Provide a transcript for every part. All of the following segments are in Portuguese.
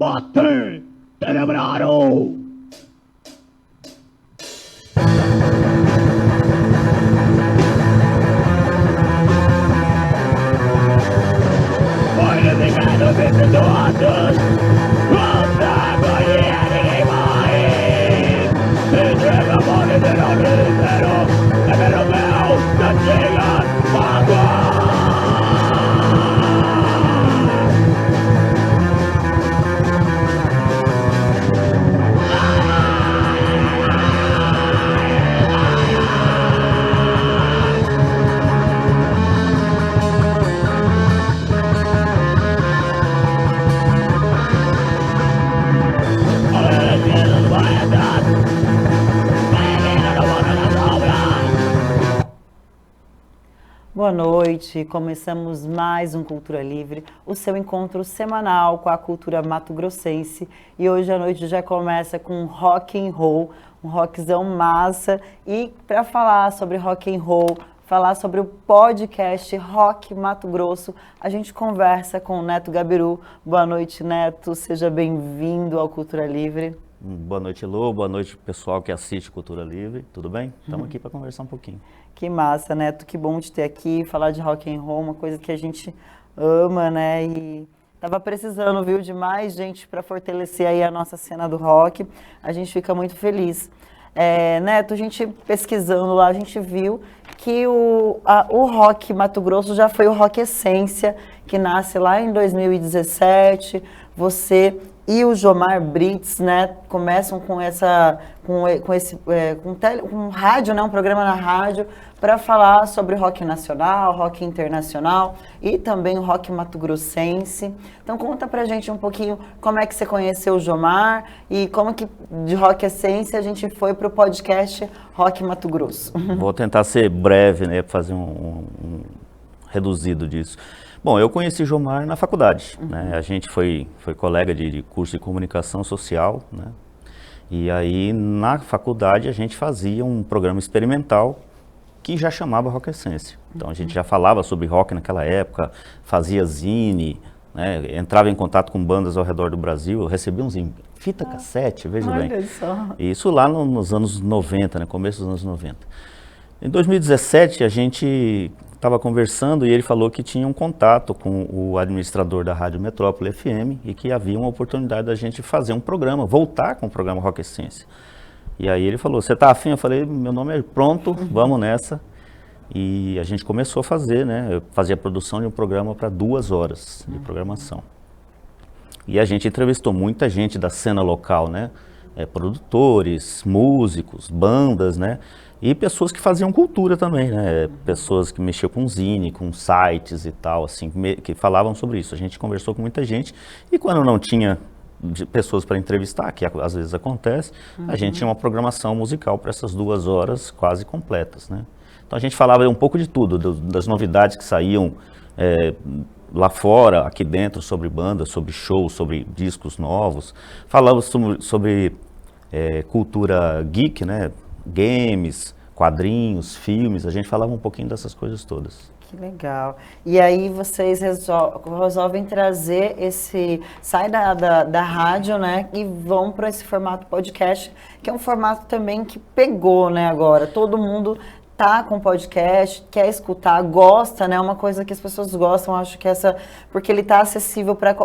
Bater, celebraram! Olha, ligado, vendo todos! Nossa, banheira, ninguém vai! Entrega a bola de novo, é pelo meu, não chega, água! Boa noite, começamos mais um Cultura Livre, o seu encontro semanal com a cultura mato-grossense. E hoje à noite já começa com rock and roll, um rockzão massa. E para falar sobre rock and roll, falar sobre o podcast Rock Mato Grosso, a gente conversa com o Neto Gabiru. Boa noite, Neto, seja bem-vindo ao Cultura Livre. Boa noite, Lu, boa noite pessoal que assiste Cultura Livre, tudo bem? Estamos aqui para conversar um pouquinho. Que massa, Neto, que bom te ter aqui, falar de rock and roll, uma coisa que a gente ama, né, e tava precisando, viu, de mais gente para fortalecer aí a nossa cena do rock, a gente fica muito feliz. Neto, a gente pesquisando lá, a gente viu que o rock Mato Grosso já foi o Rock Essência, que nasce lá em 2017, você e o Jomar Brits, né, começam com um rádio, né, um programa na rádio para falar sobre rock nacional, rock internacional e também o rock mato-grossense. Então conta pra gente um pouquinho como é que você conheceu o Jomar e como que de Rock Essência a gente foi pro podcast Rock Mato Grosso. Vou tentar ser breve, né, fazer um reduzido disso. Bom, eu conheci Jomar na faculdade, né? A gente foi colega de curso de comunicação social, né? E aí na faculdade a gente fazia um programa experimental que já chamava Rock Essência. Então a gente já falava sobre rock naquela época, fazia zine, né? Entrava em contato com bandas ao redor do Brasil, eu recebia uns fita cassete, veja bem. Olha só. Isso lá nos anos 90, né? Começo dos anos 90. Em 2017 a gente estava conversando e ele falou que tinha um contato com o administrador da Rádio Metrópole FM e que havia uma oportunidade da gente fazer um programa, voltar com o programa Rock Essência. E aí ele falou, você tá afim? Eu falei, meu nome é pronto, vamos nessa. E a gente começou a fazer, né? Eu fazia a produção de um programa para 2 horas de programação. E a gente entrevistou muita gente da cena local, né? Produtores, músicos, bandas, né? E pessoas que faziam cultura também, né? Pessoas que mexiam com zine, com sites e tal, assim, que falavam sobre isso. A gente conversou com muita gente e quando não tinha pessoas para entrevistar, que às vezes acontece, a gente tinha uma programação musical para essas 2 horas quase completas, né? Então a gente falava um pouco de tudo, das novidades que saíam lá fora, aqui dentro, sobre bandas, sobre shows, sobre discos novos. Falava sobre cultura geek, né? Games, quadrinhos, filmes, a gente falava um pouquinho dessas coisas todas. Que legal. E aí vocês resolvem trazer sai da rádio, né, e vão para esse formato podcast, que é um formato também que pegou, né, agora. Todo mundo tá com podcast, quer escutar, gosta, né, uma coisa que as pessoas gostam, acho que porque ele tá acessível para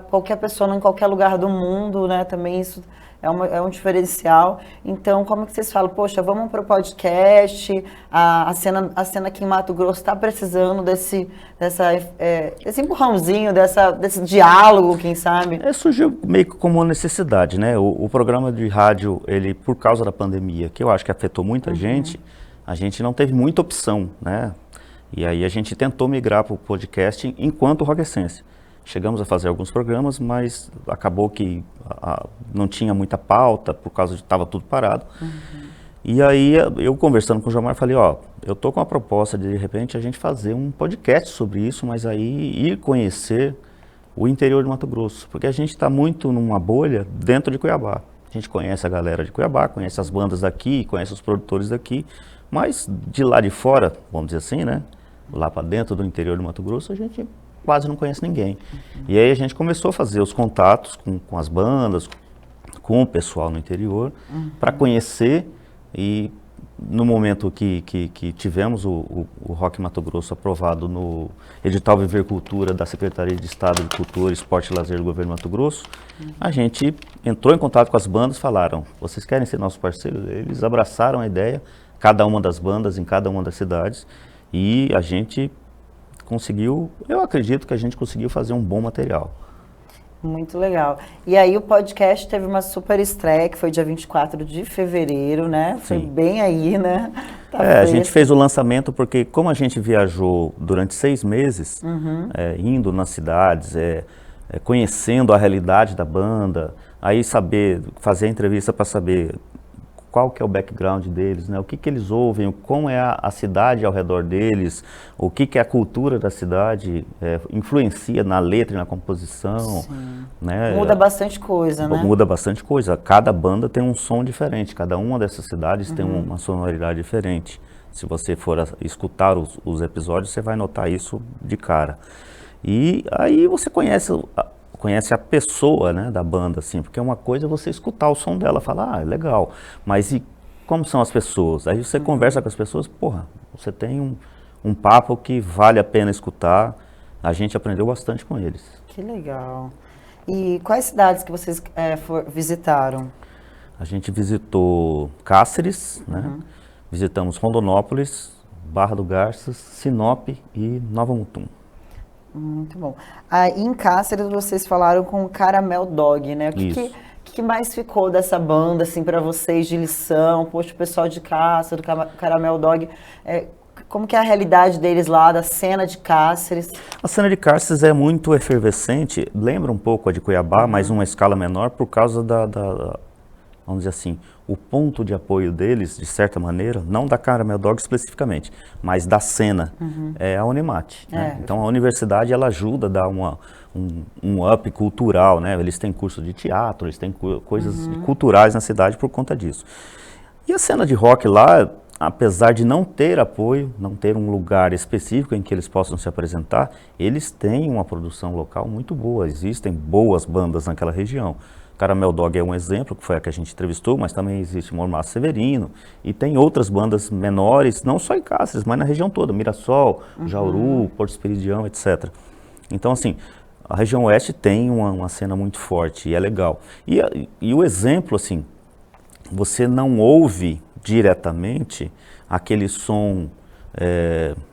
qualquer pessoa em qualquer lugar do mundo, né, também isso é um diferencial. Então, como que vocês falam? Poxa, vamos para o podcast, a cena aqui em Mato Grosso está precisando desse empurrãozinho, desse diálogo, quem sabe? Surgiu meio que como uma necessidade, né? O programa de rádio, ele, por causa da pandemia, que eu acho que afetou muita gente, a gente não teve muita opção, né? E aí a gente tentou migrar para o podcast enquanto Rock Essência. Chegamos a fazer alguns programas, mas acabou que não tinha muita pauta, por causa de estava tudo parado. E aí eu conversando com o Jomar, falei, eu tô com a proposta de repente a gente fazer um podcast sobre isso, mas aí ir conhecer o interior de Mato Grosso, porque a gente está muito numa bolha dentro de Cuiabá. A gente conhece a galera de Cuiabá, conhece as bandas daqui, conhece os produtores daqui, mas de lá de fora, vamos dizer assim, né? Lá para dentro do interior de Mato Grosso, a gente quase não conhece ninguém. E aí a gente começou a fazer os contatos com as bandas, com o pessoal no interior, para conhecer. E no momento que tivemos o Rock Mato Grosso aprovado no edital Viver Cultura da Secretaria de Estado de Cultura, Esporte e Lazer do Governo Mato Grosso, a gente entrou em contato com as bandas, falaram, vocês querem ser nossos parceiros? Eles abraçaram a ideia, cada uma das bandas em cada uma das cidades, e a gente conseguiu, eu acredito que a gente conseguiu fazer um bom material. Muito legal. E aí o podcast teve uma super estreia, que foi dia 24 de fevereiro, né? Foi Sim. bem aí, né? Tá A gente fresco. fez o lançamento porque como a gente viajou durante 6 meses, indo nas cidades, conhecendo a realidade da banda, aí fazer entrevista para saber qual que é o background deles, né? O que eles ouvem, como é a cidade ao redor deles, o que a cultura da cidade influencia na letra e na composição. Né? Muda bastante coisa, né? Muda bastante coisa. Cada banda tem um som diferente, cada uma dessas cidades tem uma sonoridade diferente. Se você for escutar os episódios, você vai notar isso de cara. E aí você conhece a pessoa, né, da banda, assim, porque uma coisa é você escutar o som dela, falar, legal, mas e como são as pessoas? Aí você conversa com as pessoas, porra, você tem um papo que vale a pena escutar, a gente aprendeu bastante com eles. Que legal. E quais cidades que vocês visitaram? A gente visitou Cáceres, né, visitamos Rondonópolis, Barra do Garças, Sinop e Nova Mutum. Muito bom. Aí em Cáceres vocês falaram com o Caramel Dog, né? O que mais ficou dessa banda, assim, para vocês de lição? Poxa, o pessoal de Cáceres, do Caramel Dog, como que é a realidade deles lá, da cena de Cáceres? A cena de Cáceres é muito efervescente, lembra um pouco a de Cuiabá, mas uma escala menor por causa vamos dizer assim, o ponto de apoio deles, de certa maneira, não da Caramel Dog especificamente, mas da cena, é a Unemate. Né? Então a universidade ela ajuda a dar um up cultural, né? Eles têm curso de teatro, eles têm coisas culturais na cidade por conta disso. E a cena de rock lá, apesar de não ter apoio, não ter um lugar específico em que eles possam se apresentar, eles têm uma produção local muito boa, existem boas bandas naquela região. Caramel Dog é um exemplo, que foi a que a gente entrevistou, mas também existe Mormaço Severino, e tem outras bandas menores, não só em Cáceres, mas na região toda, Mirassol, Jauru, Porto Esperidião, etc. Então, assim, a região oeste tem uma cena muito forte, e é legal. E o exemplo, assim, você não ouve diretamente aquele som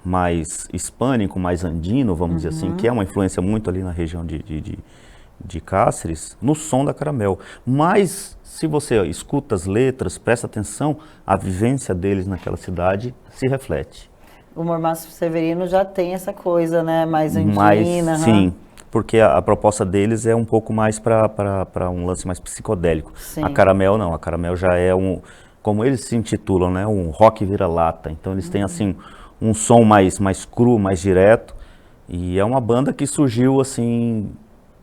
mais hispânico, mais andino, vamos dizer assim, que é uma influência muito ali na região de Cáceres, no som da Caramel. Mas, se você escuta as letras, presta atenção, a vivência deles naquela cidade se reflete. O Mormaço Severino já tem essa coisa, né? Mais andina. Sim, porque a proposta deles é um pouco mais para um lance mais psicodélico. Sim. A Caramel não, a Caramel já é como eles se intitulam, né? Um rock vira-lata. Então eles têm assim um som mais cru, mais direto. E é uma banda que surgiu assim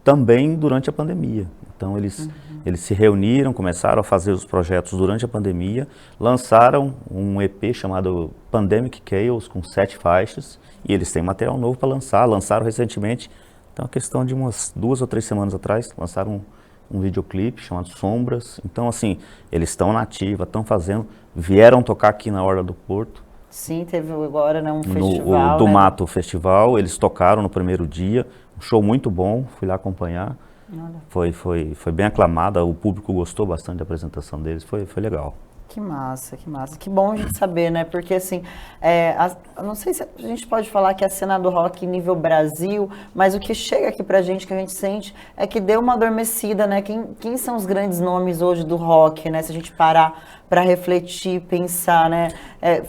também durante a pandemia. Então eles se reuniram, começaram a fazer os projetos durante a pandemia, lançaram um EP chamado Pandemic Chaos com 7 faixas e eles têm material novo para lançaram recentemente, então a questão de umas 2 ou 3 semanas atrás, lançaram um videoclipe chamado Sombras. Então assim, eles estão na ativa, estão fazendo, vieram tocar aqui na Orla do Porto. Sim, teve agora, né, um festival. Do Mato Festival, eles tocaram no primeiro dia, um show muito bom, fui lá acompanhar. Olha. Foi bem aclamada, o público gostou bastante da apresentação deles, foi legal. Que massa, que massa. Que bom a gente saber, né? Porque, assim, não sei se a gente pode falar que é a cena do rock nível Brasil, mas o que chega aqui pra gente, que a gente sente, é que deu uma adormecida, né? Quem são os grandes nomes hoje do rock, né? Se a gente parar para refletir, pensar, né?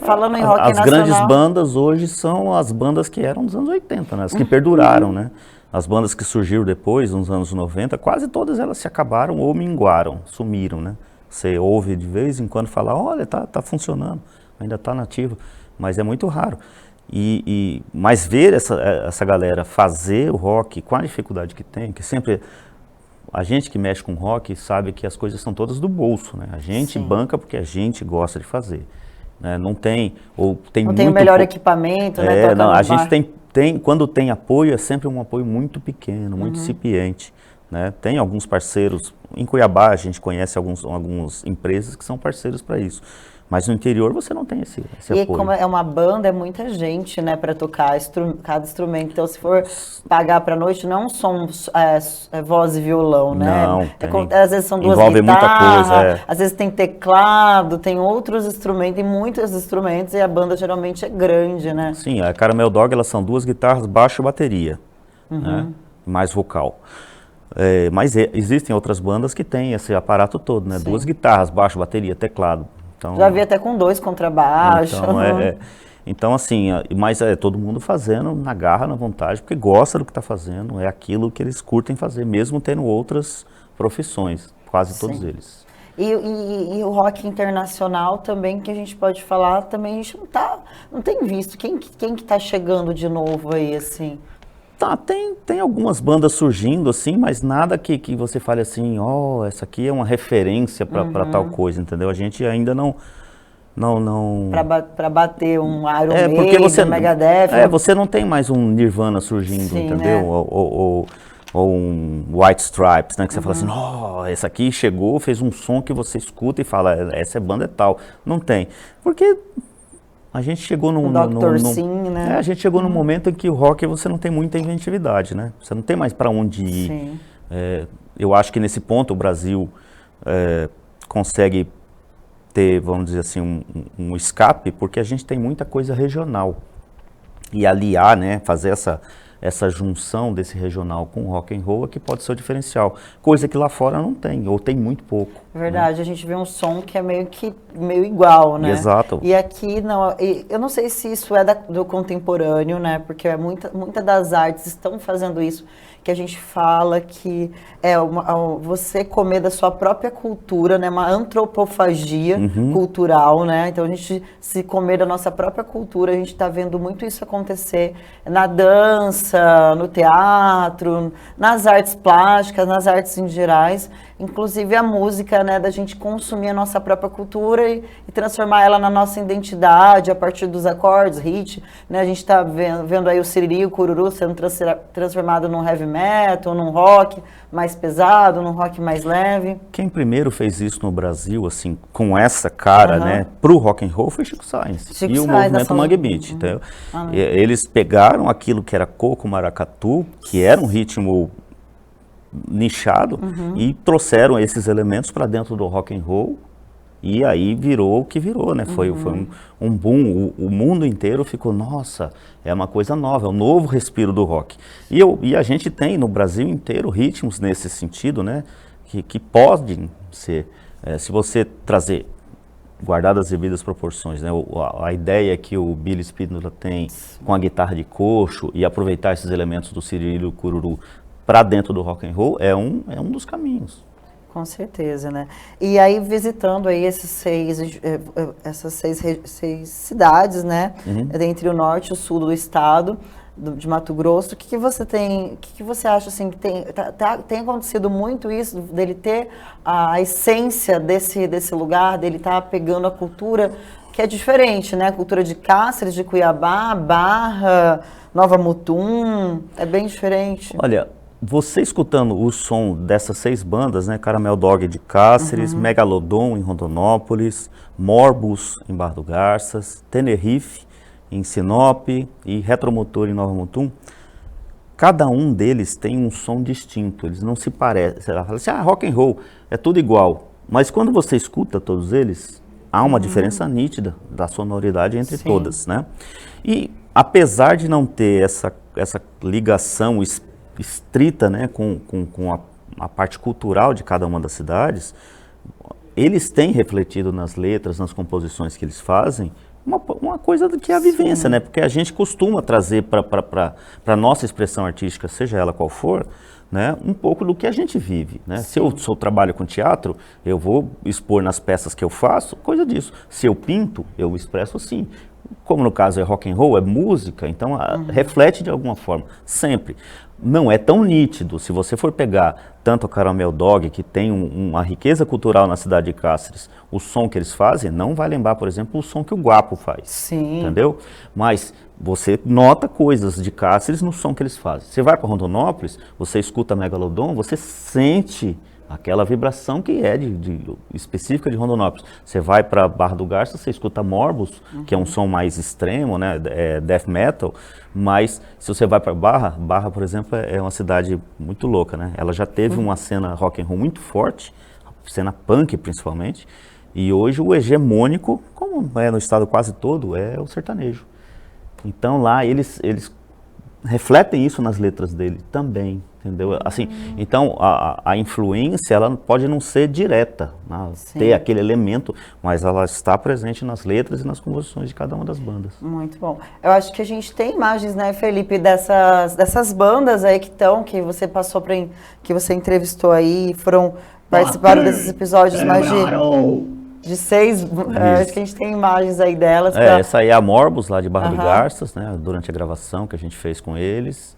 Falando em rock As nacional... grandes bandas hoje são as bandas que eram dos anos 80, né? As que perduraram, né? As bandas que surgiram depois, nos anos 90, quase todas elas se acabaram ou minguaram, sumiram, né? Você ouve de vez em quando falar, olha, tá funcionando, ainda tá nativo, mas é muito raro. Mas ver essa galera fazer o rock com a dificuldade que tem, que sempre... A gente que mexe com rock sabe que as coisas são todas do bolso, né? A gente banca porque a gente gosta de fazer. Né? Não tem o melhor equipamento, né? A gente quando tem apoio, é sempre um apoio muito pequeno, muito incipiente, né? Tem alguns parceiros, em Cuiabá a gente conhece algumas empresas que são parceiros para isso, mas no interior você não tem esse E apoio. como é uma banda, é muita gente, né, para tocar cada instrumento. Então, se for pagar para noite, não são voz e violão, né? Não, Às vezes são duas envolve muita guitarras, coisa, às vezes tem teclado, tem outros instrumentos, tem muitos instrumentos e a banda geralmente é grande, né? Sim, a Caramel Dog, elas são 2 guitarras, baixo e bateria, né? Mais vocal. Mas existem outras bandas que têm esse aparato todo, né? Sim. 2 guitarras, baixo, bateria, teclado. Então, Já vi até com 2 contrabaixo. Então, assim, mas todo mundo fazendo na garra, na vontade, porque gosta do que está fazendo, é aquilo que eles curtem fazer, mesmo tendo outras profissões, quase todos eles. E o rock internacional também, que a gente pode falar, também a gente não tem visto. Quem que tá chegando de novo aí, assim? Tá, tem algumas bandas surgindo, assim, mas nada que você fale assim, essa aqui é uma referência para tal coisa, entendeu? A gente ainda não... Para bater um Iron porque Maiden, Megadeth. Você não tem mais um Nirvana surgindo, Sim, entendeu? né? Ou um White Stripes, né? Que você fala assim, esse aqui chegou, fez um som que você escuta e fala, essa banda é tal. Não tem. Porque a gente chegou num... Dr. Sim, né? A gente chegou num momento em que o rock você não tem muita inventividade, né? Você não tem mais para onde ir. Sim. Eu acho que nesse ponto o Brasil consegue ter, vamos dizer assim, um escape, porque a gente tem muita coisa regional. E aliar, né, fazer essa junção desse regional com o rock and roll é que pode ser o diferencial. Coisa que lá fora não tem, ou tem muito pouco. Verdade, a gente vê um som que é meio igual, né? Exato. E aqui, não, eu não sei se isso é do contemporâneo, né? Porque muita das artes estão fazendo isso, que a gente fala que você comer da sua própria cultura, né? Uma antropofagia cultural, né? Então a gente se comer da nossa própria cultura, a gente está vendo muito isso acontecer na dança, no teatro, nas artes plásticas, nas artes em gerais, inclusive a música, né, da gente consumir a nossa própria cultura e transformar ela na nossa identidade a partir dos acordes, hit, né? A gente está vendo aí o siriri e o cururu sendo transformado num heavy metal, num rock mais pesado, num rock mais leve. Quem primeiro fez isso no Brasil, assim, com essa cara, né, pro rock and roll foi Chico Science e o movimento Mangue Beat, entendeu? Eles pegaram aquilo que era coco maracatu, que era um ritmo nichado, e trouxeram esses elementos para dentro do rock and roll, e aí virou o que virou, né? Foi um boom, o mundo inteiro ficou, nossa, é uma coisa nova, é um novo respiro do rock. E a gente tem no Brasil inteiro ritmos nesse sentido, né? Que podem ser, se você trazer, guardadas as devidas proporções, né? A ideia que o Billy Spinella tem com a guitarra de coxo e aproveitar esses elementos do siriri e do cururu para dentro do rock and roll é um dos caminhos. Com certeza, né? E aí visitando aí essas seis cidades, né? Entre o norte e o sul do estado de Mato Grosso, o que você acha assim que tem acontecido muito isso dele ter a essência desse lugar, dele estar pegando a cultura que é diferente, né? A cultura de Cáceres, de Cuiabá, Barra, Nova Mutum, é bem diferente. Olha, você escutando o som dessas 6 bandas, né? Caramel Dog de Cáceres, Megalodon em Rondonópolis, Morbus em Barra do Garças, Tenerife em Sinop e Retromotor em Nova Mutum, cada um deles tem um som distinto, eles não se parecem. Você fala assim, rock and roll, é tudo igual. Mas quando você escuta todos eles, há uma diferença nítida da sonoridade entre todas, né? E apesar de não ter essa ligação estrita, né, com a parte cultural de cada uma das cidades, eles têm refletido nas letras, nas composições que eles fazem, uma coisa que é a vivência, né? Porque a gente costuma trazer para a nossa expressão artística, seja ela qual for, né, um pouco do que a gente vive, né? Se eu trabalho com teatro, eu vou expor nas peças que eu faço, coisa disso. Se eu pinto, eu expresso assim. como no caso é rock and roll, é música, então reflete de alguma forma, sempre. Não é tão nítido, se você for pegar tanto a Caramel Dog, que tem uma riqueza cultural na cidade de Cáceres, o som que eles fazem, não vai lembrar, por exemplo, o som que o Guapo faz. Sim. Entendeu? Mas você nota coisas de Cáceres no som que eles fazem. Você vai para Rondonópolis, você escuta Megalodon, você sente aquela vibração que é específica de Rondonópolis. Você vai para Barra do Garça, você escuta Morbus, que é um som mais extremo, né, death metal, mas se você vai para Barra, por exemplo, é uma cidade muito louca, né? Ela já teve uma cena rock and roll muito forte, cena punk principalmente, e hoje o hegemônico, como é no estado quase todo, é o sertanejo. Então lá eles refletem isso nas letras dele também, entendeu? Assim, então a influência ela pode não ser direta, né? Ter aquele elemento, mas ela está presente nas letras e nas composições de cada uma das bandas. Muito bom. Eu acho que a gente tem imagens, né, Felipe, dessas bandas aí que você passou que você entrevistou aí, participaram desses episódios mais de 6, acho que a gente tem imagens aí delas. Essa aí é a Morbus, lá de Barra do Garças, né, durante a gravação que a gente fez com eles.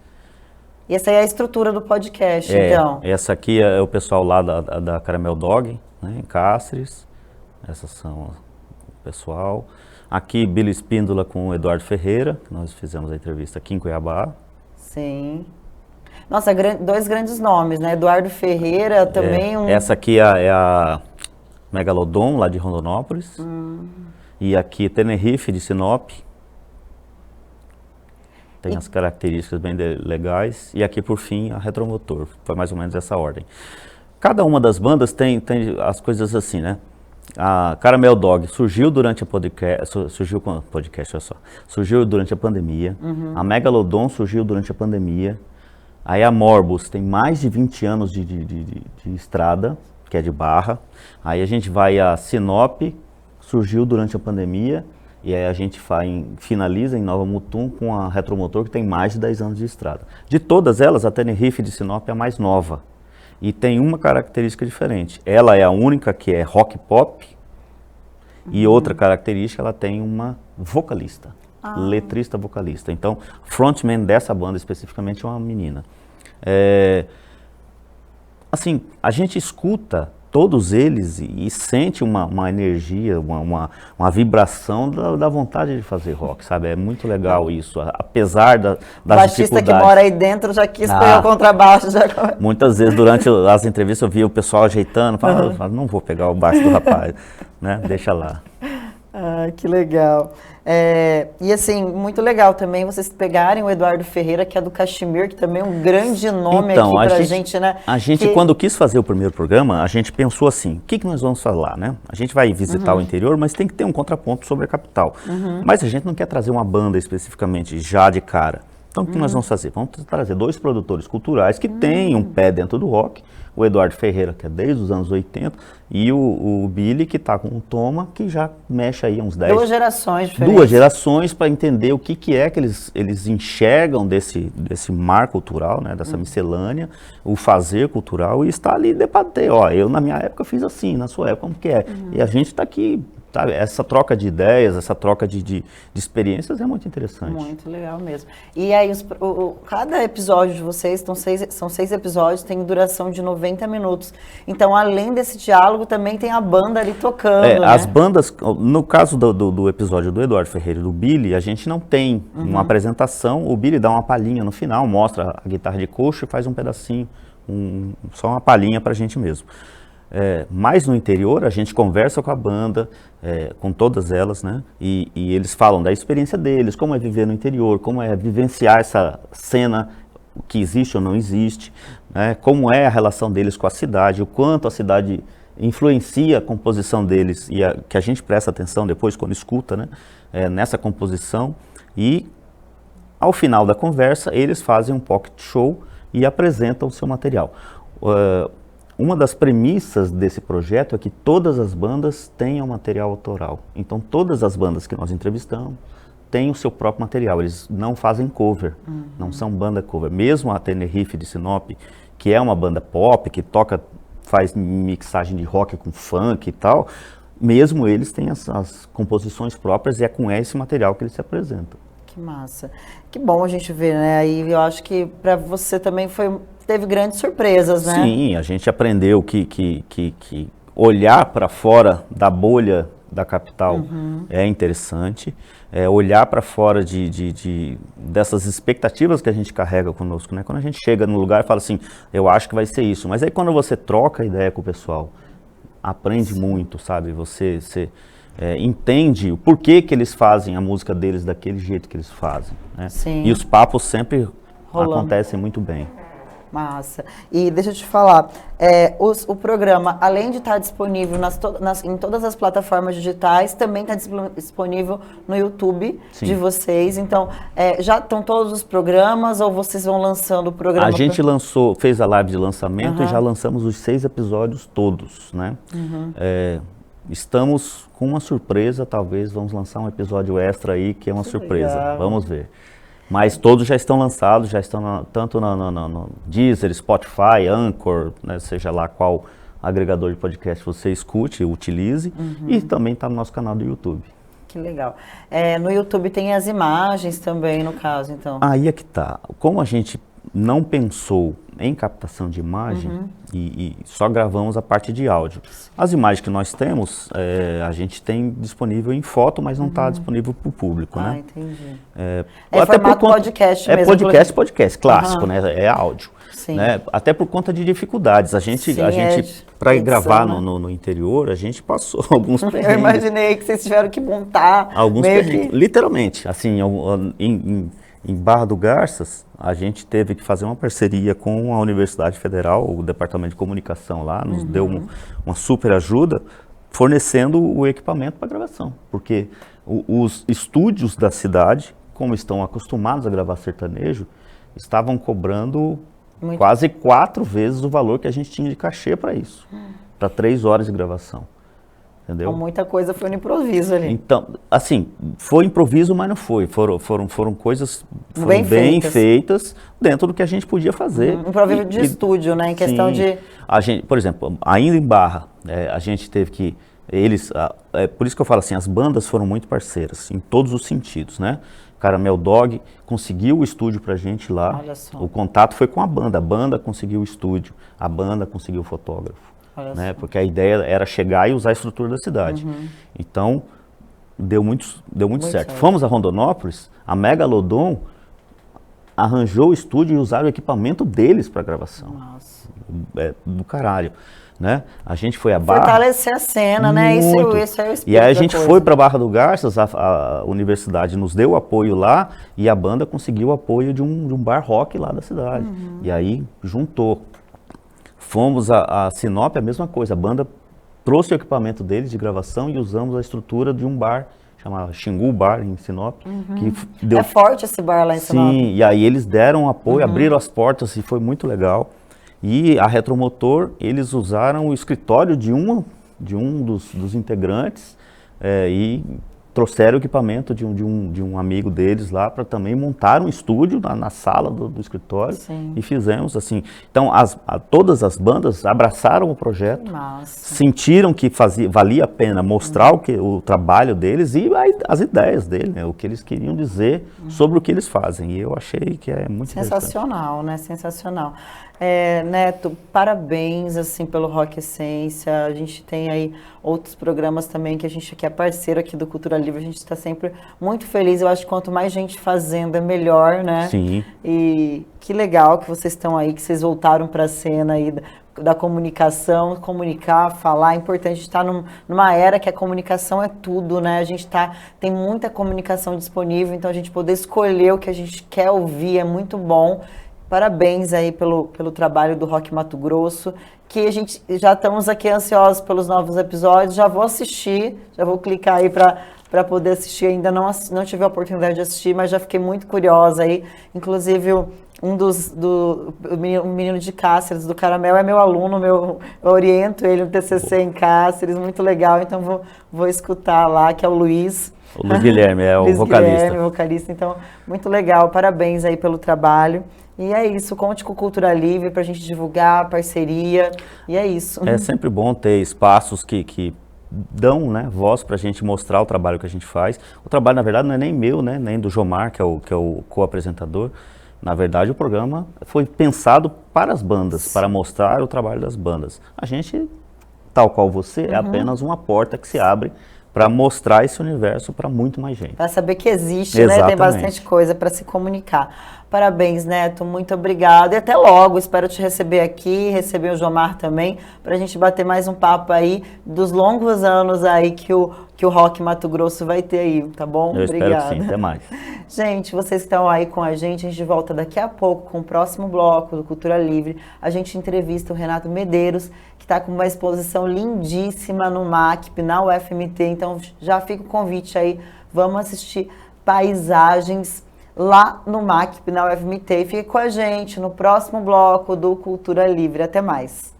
E essa aí é a estrutura do podcast, então? Essa aqui é o pessoal lá da Caramel Dog, né, em Cáceres. Essas são o pessoal. Aqui, Billy Espíndola com o Eduardo Ferreira, que nós fizemos a entrevista aqui em Cuiabá. Sim. Nossa, dois grandes nomes, né? Eduardo Ferreira também. Essa aqui é a Megalodon, lá de Rondonópolis. E aqui Tenerife, de Sinop. Tem as características bem legais. E aqui, por fim, a Retromotor. Foi mais ou menos essa ordem. Cada uma das bandas tem as coisas assim, né? A Caramel Dog surgiu durante a surgiu durante a pandemia. A Megalodon surgiu durante a pandemia. Aí a Morbus tem mais de 20 anos de estrada, que é de Barra. Aí a gente vai a Sinop, surgiu durante a pandemia. E aí a gente finaliza em Nova Mutum com a Retromotor, que tem mais de 10 anos de estrada. De todas elas, a Tenerife de Sinop é a mais nova. E tem uma característica diferente. Ela é a única que é rock pop. E outra característica, ela tem uma vocalista. Letrista vocalista. Então, frontman dessa banda especificamente é uma menina. Assim, a gente escuta todos eles e sente uma energia, uma vibração da vontade de fazer rock, sabe? É muito legal isso, apesar das dificuldades. O baixista que mora aí dentro já quis pegar o contrabaixo. Muitas vezes durante as entrevistas eu via o pessoal ajeitando, falava, não vou pegar o baixo do rapaz, né? Deixa lá. Que legal. E assim, muito legal também vocês pegarem o Eduardo Ferreira, que é do Cachemir, que também é um grande nome aqui pra gente, né? A gente, quando quis fazer o primeiro programa, a gente pensou assim, o que nós vamos falar, né? A gente vai visitar o interior, mas tem que ter um contraponto sobre a capital. Mas a gente não quer trazer uma banda especificamente já de cara. Então o que nós vamos fazer? Vamos trazer dois produtores culturais que têm um pé dentro do rock. O Eduardo Ferreira, que é desde os anos 80, e o Billy, que está com o Toma, que já mexe aí uns 10... Duas gerações diferentes. Duas gerações para entender o que é que eles enxergam desse mar cultural, né, dessa miscelânea, o fazer cultural, e estar ali debater. Ó, eu na minha época fiz assim, na sua época como que é? E a gente está aqui... Sabe, essa troca de ideias, essa troca de experiências é muito interessante. Muito legal mesmo. E aí, cada episódio de vocês, são 6 episódios, tem duração de 90 minutos. Então, além desse diálogo, também tem a banda ali tocando, né? As bandas, no caso do episódio do Eduardo Ferreira e do Billy, a gente não tem uma apresentação. O Billy dá uma palhinha no final, mostra a guitarra de coxo e faz um pedacinho, só uma palhinha pra gente mesmo. Mas no interior a gente conversa com a banda, com todas elas, né? E eles falam da experiência deles, como é viver no interior, como é vivenciar essa cena que existe ou não existe, né? Como é a relação deles com a cidade, o quanto a cidade influencia a composição deles e que a gente presta atenção depois quando escuta, né? Nessa composição. E ao final da conversa eles fazem um pocket show e apresentam o seu material. Uma das premissas desse projeto é que todas as bandas tenham material autoral. Então, todas as bandas que nós entrevistamos têm o seu próprio material. Eles não fazem cover, não são banda cover. Mesmo a Tenerife de Sinop, que é uma banda pop, que faz mixagem de rock com funk e tal, mesmo eles têm as composições próprias e é com esse material que eles se apresentam. Que massa. Que bom a gente ver, né? Aí eu acho que para você também teve grandes surpresas, né? Sim, a gente aprendeu que olhar para fora da bolha da capital é interessante, olhar para fora dessas expectativas que a gente carrega conosco, né? Quando a gente chega no lugar e fala assim, eu acho que vai ser isso, mas aí quando você troca a ideia com o pessoal, aprende muito, sabe? Você entende o porquê que eles fazem a música deles daquele jeito que eles fazem, né? Sim. E os papos sempre Rolando. acontecem muito bem. Massa. E deixa eu te falar, o programa, além de estar disponível em todas as plataformas digitais, também está disponível no YouTube Sim. de vocês. Então, já estão todos os programas ou vocês vão lançando o programa? A gente fez a live de lançamento e já lançamos os 6 episódios todos, né? Estamos com uma surpresa, talvez vamos lançar um episódio extra aí, que é uma surpresa. Legal. Vamos ver. Mas todos já estão lançados, já estão tanto no Deezer, Spotify, Anchor, né, seja lá qual agregador de podcast você escute, utilize, e também está no nosso canal do YouTube. Que legal. No YouTube tem as imagens também, no caso, então. Aí é que tá. Como a gente não pensou em captação de imagem e só gravamos a parte de áudio. As imagens que nós temos, a gente tem disponível em foto, mas não está disponível para o público, né? Entendi. Até formato podcast mesmo. Podcast clássico, né? É áudio. Sim. Né? Até por conta de dificuldades. A gente para gravar no interior, a gente passou alguns perrengues. Eu imaginei que vocês tiveram que montar. Alguns perrengues, literalmente. Assim, em Barra do Garças, a gente teve que fazer uma parceria com a Universidade Federal, o Departamento de Comunicação lá, nos deu uma super ajuda, fornecendo o equipamento para gravação. Porque os estúdios da cidade, como estão acostumados a gravar sertanejo, estavam cobrando quase 4 vezes o valor que a gente tinha de cachê para isso, para 3 horas de gravação. Entendeu? Então, muita coisa foi no improviso ali. Então, assim, foi improviso, mas não foi. Foram coisas bem feitas dentro do que a gente podia fazer. Improviso de estúdio, né? Em questão de... A gente, por exemplo, ainda em Barra, a gente teve que... por isso que eu falo assim, as bandas foram muito parceiras, em todos os sentidos, né? Caramel Dog conseguiu o estúdio pra gente lá. Olha só. O contato foi com a banda conseguiu o estúdio, a banda conseguiu o fotógrafo. Né? Porque a ideia era chegar e usar a estrutura da cidade. Então, deu muito certo. Fomos a Rondonópolis, a Megalodon arranjou o estúdio e usaram o equipamento deles para gravação. Nossa. Do caralho. Né? A gente foi a Barra... Fortalecer a cena, né? Isso é o espírito. E aí a gente foi para Barra do Garças, a universidade nos deu apoio lá e a banda conseguiu o apoio de um bar rock lá da cidade. E aí juntou. Fomos a Sinop, a mesma coisa, a banda trouxe o equipamento deles de gravação e usamos a estrutura de um bar, chamado Xingu Bar, em Sinop. Que deu... É forte esse bar lá em Sinop. Sim, e aí eles deram apoio, abriram as portas e foi muito legal. E a Retromotor, eles usaram o escritório de um dos integrantes e trouxeram o equipamento de um amigo deles lá para também montar um estúdio na sala do escritório. Sim. E fizemos assim. Então, todas as bandas abraçaram o projeto, sentiram que valia a pena mostrar o trabalho deles e as ideias dele, né, o que eles queriam dizer sobre o que eles fazem. E eu achei que é muito sensacional, né? Sensacional. Neto, parabéns assim pelo Rock Essência. A gente tem aí outros programas também que a gente aqui é parceiro aqui do Cultura Livre. A gente está sempre muito feliz. Eu acho que quanto mais gente fazendo é melhor, né? Sim. E que legal que vocês estão aí, que vocês voltaram para a cena aí da comunicação, comunicar, falar. É importante, a gente estar numa era que a comunicação é tudo, né? A gente tem muita comunicação disponível, então a gente poder escolher o que a gente quer ouvir é muito bom. Parabéns aí pelo trabalho do Rock Mato Grosso, que a gente já estamos aqui ansiosos pelos novos episódios, já vou assistir, já vou clicar aí para poder assistir, ainda não tive a oportunidade de assistir, mas já fiquei muito curiosa aí, inclusive o menino de Cáceres, do Caramel, é meu aluno, eu oriento ele no TCC em Cáceres, muito legal, então vou escutar lá, que é o Luiz. O Luiz Guilherme, o vocalista. Guilherme, vocalista, então, muito legal, parabéns aí pelo trabalho. E é isso, conte com Cultura Livre para a gente divulgar a parceria, e é isso. É sempre bom ter espaços que dão, né, voz para a gente mostrar o trabalho que a gente faz. O trabalho, na verdade, não é nem meu, né, nem do Jomar, que é o co-apresentador. Na verdade, o programa foi pensado para as bandas, para mostrar o trabalho das bandas. A gente, tal qual você, é apenas uma porta que se abre para mostrar esse universo para muito mais gente. Para saber que existe, né? Tem bastante coisa para se comunicar. Parabéns, Neto, muito obrigado e até logo. Espero te receber aqui, receber o Jomar também, para a gente bater mais um papo aí dos longos anos aí que o Rock Mato Grosso vai ter aí, tá bom? Eu espero que sim, até mais. Gente, vocês que estão aí com a gente volta daqui a pouco com o próximo bloco do Cultura Livre. A gente entrevista o Renato Medeiros, que está com uma exposição lindíssima no MACP, na UFMT, então já fica o convite aí, vamos assistir paisagens lá no MACP, na UFMT, e fique com a gente no próximo bloco do Cultura Livre. Até mais!